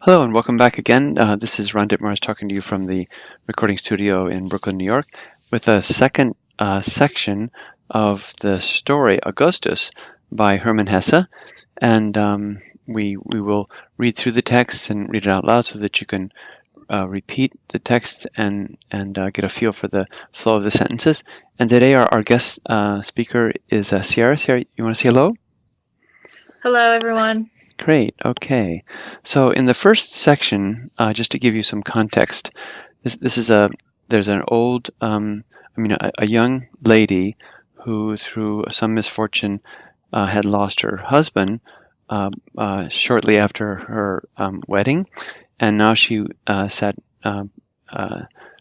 Hello and welcome back again. This is Ron Dittmars talking to you from the recording studio in Brooklyn, New York, with a second section of the story Augustus by Hermann Hesse. And we will read through the text and read it out loud so that you can repeat the text and get a feel for the flow of the sentences. And today our guest speaker is Sierra. Sierra, you want to say hello? Hello, everyone. Great. Okay. So in the first section, just to give you some context, this is there's an old, a young lady who, through some misfortune, had lost her husband shortly after her wedding, and now she sat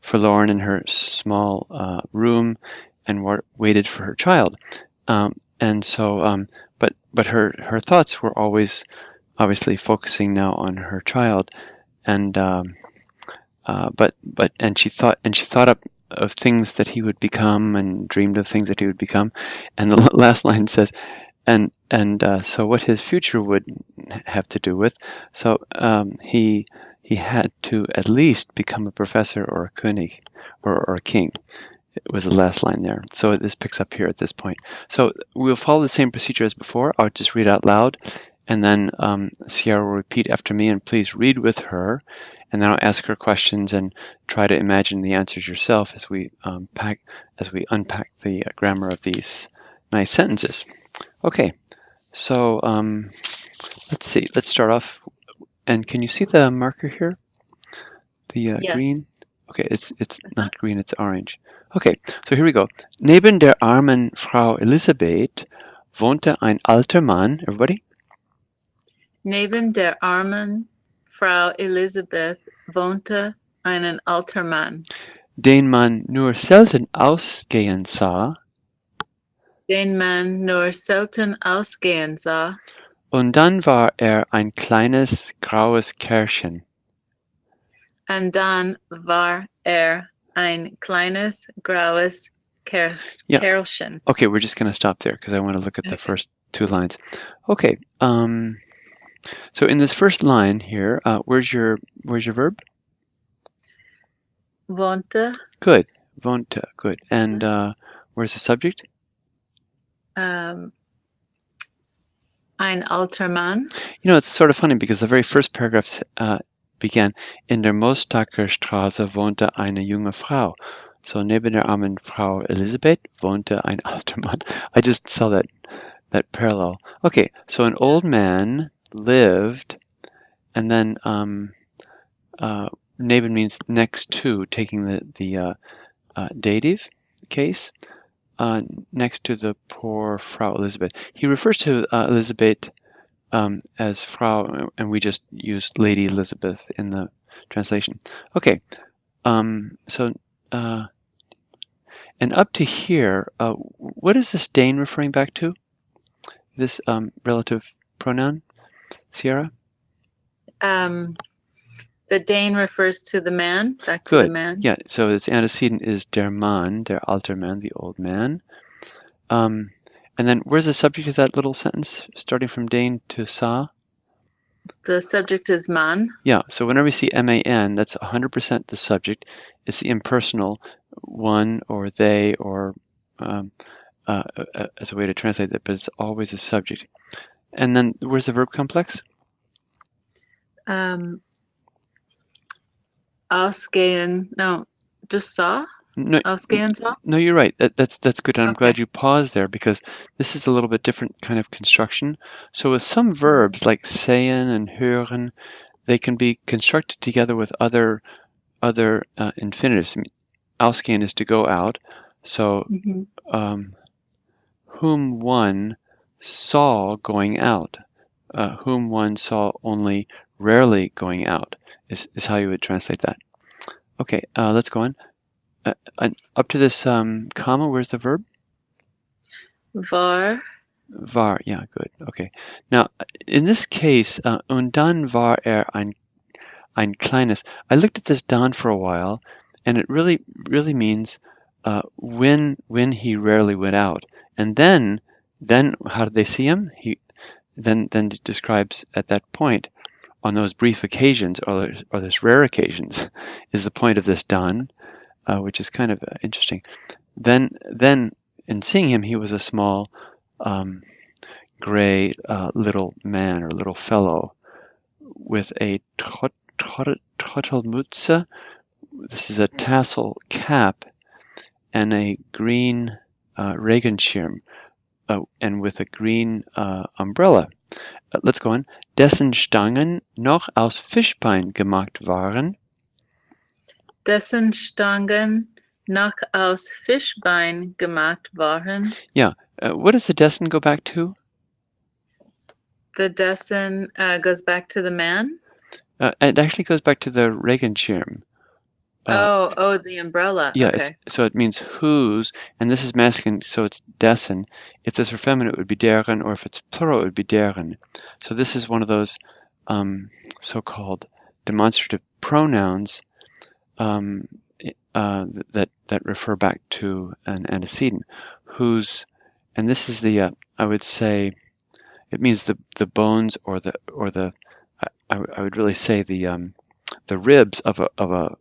forlorn in her small room and waited for her child. And so, but her thoughts were always obviously focusing now on her child, and but she thought up of things that he would become and dreamed of things that he would become, and the last line says, and so what his future would have to do with, so he had to at least become a professor or a König or a king. It was the last line there. So this picks up here at this point. So we'll follow the same procedure as before. I'll just read out loud, and then Sierra will repeat after me, and please read with her, and then I'll ask her questions and try to imagine the answers yourself as we unpack the grammar of these nice sentences. Okay, so let's see. Let's start off. And can you see the marker here? The Yes. green? Okay, it's not green, it's orange. Okay, so here we go. Neben der armen Frau Elisabeth wohnte ein alter Mann. Everybody? Neben der armen Frau Elisabeth wohnte ein alter Mann, Den man nur selten ausgehen sah, den man nur selten ausgehen sah, und dann war ein kleines graues Kerlchen. und dann war ein kleines graues Yeah. Kerlchen. Okay, we're just going to stop there because I want to look at the first two lines. Okay, so in this first line here, where's your verb? Wohnte, Good, wohnte, good. And where's the subject? ein alter Mann. You know, it's sort of funny because the very first paragraphs began, in der Mostaker Straße wohnte eine junge Frau. So neben der armen Frau Elisabeth wohnte ein alter Mann. I just saw that parallel. Okay, so an old man lived, and then neben means next to, taking the dative case, next to the poor Frau Elisabeth. He refers to Elisabeth as Frau, and we just used Lady Elizabeth in the translation. Okay, so and up to here, what is this Dane referring back to? This relative pronoun, Sierra? The Dane refers to the man, back to Good. the man. Yeah, so its antecedent is der Mann, der alter Mann, the old man. And then where's the subject of that little sentence, starting from Dane to Sa? The subject is man. Yeah, so whenever we see man, that's 100% the subject. It's the impersonal one or they or as a way to translate that, but it's always a subject. And then where's the verb complex? Ausgehen, no, just saw? No, Ausgehen saw? no, you're right. That's good. And I'm Okay. glad you paused there because this is a little bit different kind of construction. So with some verbs like sehen and hören, they can be constructed together with other infinitives. I mean, ausgehen is to go out. So whom one saw going out, whom one saw only rarely going out is how you would translate that. Okay, let's go on. Up to this comma, where's the verb? War. War, yeah, good. Okay. Now, in this case, und dann war ein kleines. I looked at this dann for a while, and it really means when he rarely went out. And then how did they see him? He then it describes at that point, on those brief occasions or those rare occasions is the point of this dann, which is kind of interesting. Then in seeing him, he was a small gray little man or little fellow with a Trottelmütze. This is a tassel cap and a green Regenschirm, and with a green umbrella. Let's go on. Dessen Stangen noch aus Fischbein gemacht waren. Dessen Stangen noch aus Fischbein gemacht waren. Yeah. What does the dessen go back to? The dessen goes back to the man. It actually goes back to the Regenschirm. The umbrella. Yeah, Okay. so it means whose, and this is masculine, so it's dessen. If this were feminine, it would be deren, or if it's plural, it would be deren. So this is one of those so-called demonstrative pronouns that refer back to an antecedent, whose, and this is the I would say, it means the bones or the I would really say the ribs of an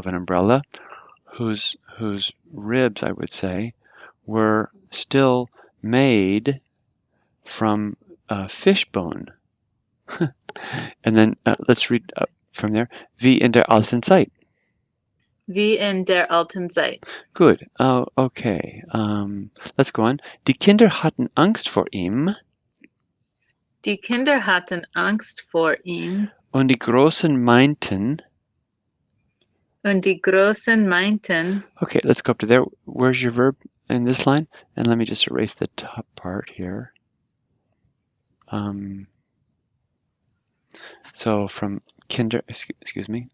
umbrella, whose ribs I would say were still made from fish bone. And then let's read from there. Wie in der alten Zeit. Wie in der alten Zeit. Good. Oh, okay. Let's go on. Die Kinder hatten Angst vor ihm. Die Kinder hatten Angst vor ihm. Und die Großen meinten. Und die Großen meinten. Okay, let's go up to there. Where's your verb in this line? And let me just erase the top part here. So from Kinder, excuse me.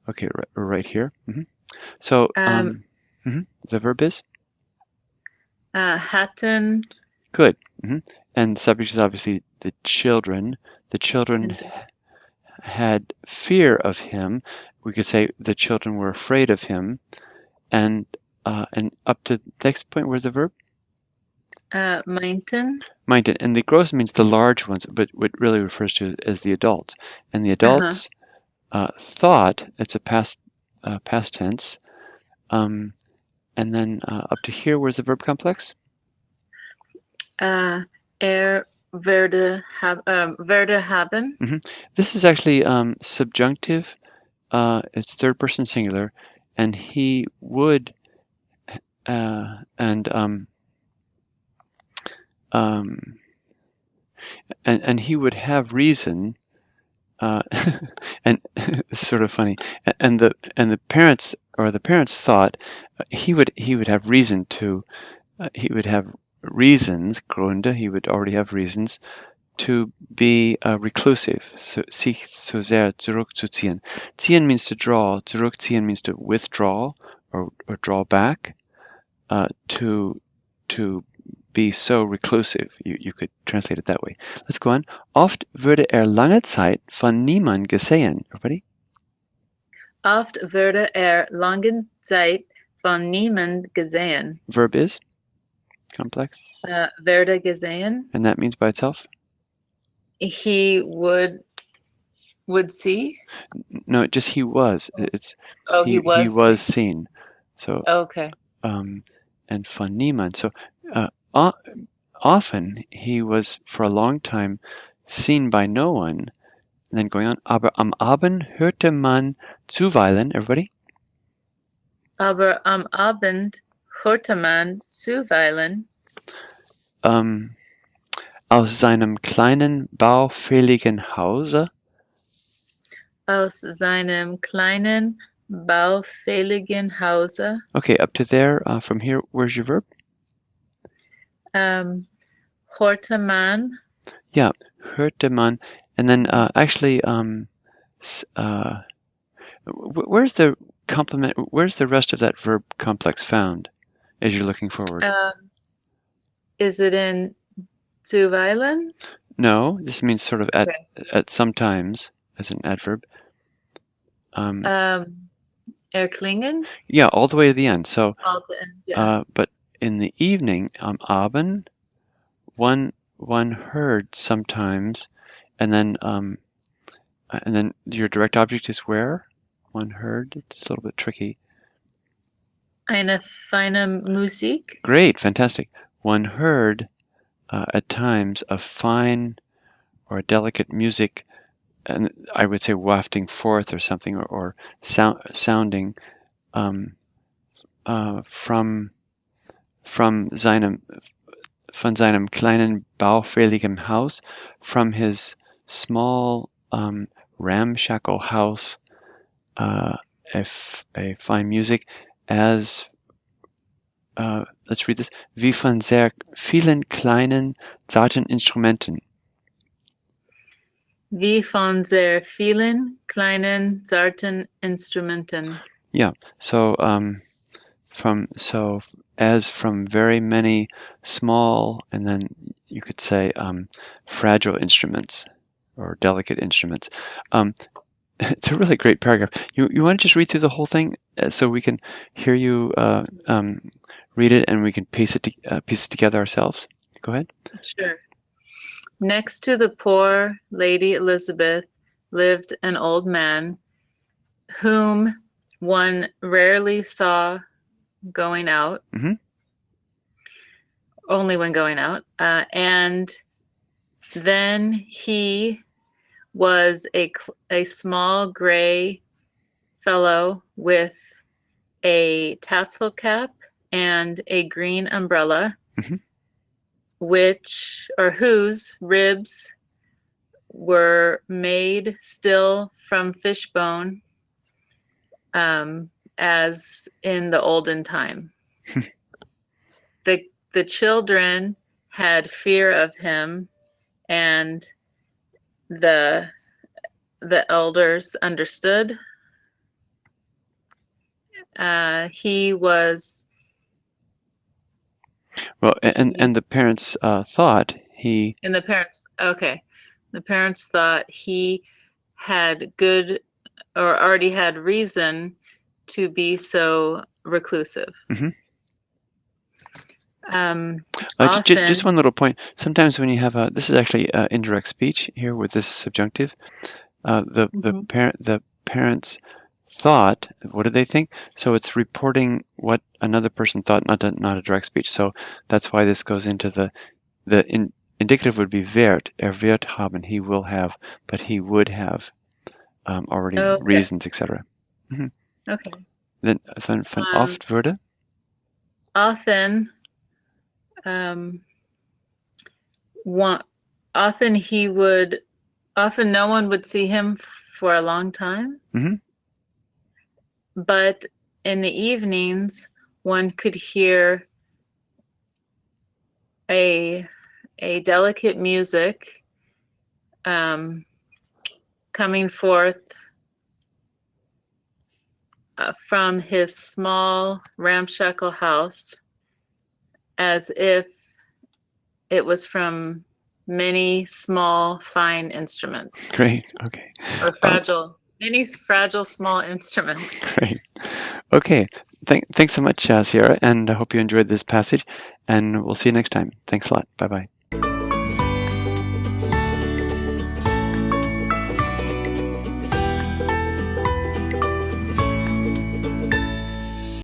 Okay, right here. So the verb is? Hatten. Good. And the subject is obviously the children. The children had fear of him. We could say the children were afraid of him. And up to the next point, where's the verb? Meinten. Meinten. And the gross means the large ones, but what really refers to as the adults. And the adults thought, it's a past tense. And then up to here, where's the verb complex? Werde haben. This is actually subjunctive. It's third person singular, and he would and he would have reason. And it's sort of funny. And the parents thought he would have reason to. He would have reasons, Gründe, he would already have reasons to be reclusive, so sich so sehr zurückzuziehen. Ziehen means to draw, zurückziehen means to withdraw or draw back, to be so reclusive. You could translate it that way. Let's go on. Oft würde lange Zeit von niemand gesehen. Everybody? Oft würde lange Zeit von niemand gesehen. Verb is? Complex. Werde gesehen. And that means by itself? He would see? No, just he was. It's he was seen. So okay. And von niemand. So often he was for a long time seen by no one. And then going on. Aber am Abend hörte man zuweilen. Everybody? Aber am Abend hörte man zuweilen aus seinem kleinen baufälligen Hause. Aus seinem kleinen baufälligen Hause. Okay, up to there. From here, where's your verb? Hörte man. Yeah, hörte man. And then actually, where's the complement? Where's the rest of that verb complex found as you're looking forward? Is it in zuweilen? No, this means sort of at sometimes as an adverb. Erklingen? Yeah, all the way to the end. So, All the end, yeah. but in the evening, am Abend, one one heard sometimes, and then your direct object is where? One heard. It's a little bit tricky. Eine feine Musik. Great, fantastic. One heard at times a fine or a delicate music, and I would say wafting forth or something, or sounding from von seinem kleinen baufälligen Haus, from his small ramshackle house, a fine music, as let's read this, wie von sehr vielen kleinen zarten Instrumenten. Wie von sehr vielen kleinen zarten Instrumenten. Yeah, so as from very many small, and then you could say fragile instruments or delicate instruments. It's a really great paragraph. You want to just read through the whole thing so we can hear you read it and we can piece it together ourselves? Go ahead. Sure. Next to the poor Lady Elizabeth lived an old man whom one rarely saw going out, only when going out, and then he was a small gray fellow with a tassel cap and a green umbrella, whose ribs were made still from fishbone, as in the olden time. The children had fear of him, and the elders understood. He was well, and the parents thought he. And the parents, okay, the parents thought he had good or already had reason to be so reclusive. Just one little point. Sometimes when you have this is actually indirect speech here with this subjunctive. The parents thought. What did they think? So it's reporting what another person thought, not a direct speech. So that's why this goes into the indicative would be wird. Wird haben. He will have, but he would have already reasons, etc. Okay. Then von oft würde. Often no one would see him for a long time. But in the evenings, one could hear a delicate music coming forth from his small ramshackle house, as if it was from many small, fine instruments. Great. Okay. Or many fragile, small instruments. Great. Okay. Thanks so much, Sierra, and I hope you enjoyed this passage, and we'll see you next time. Thanks a lot. Bye-bye.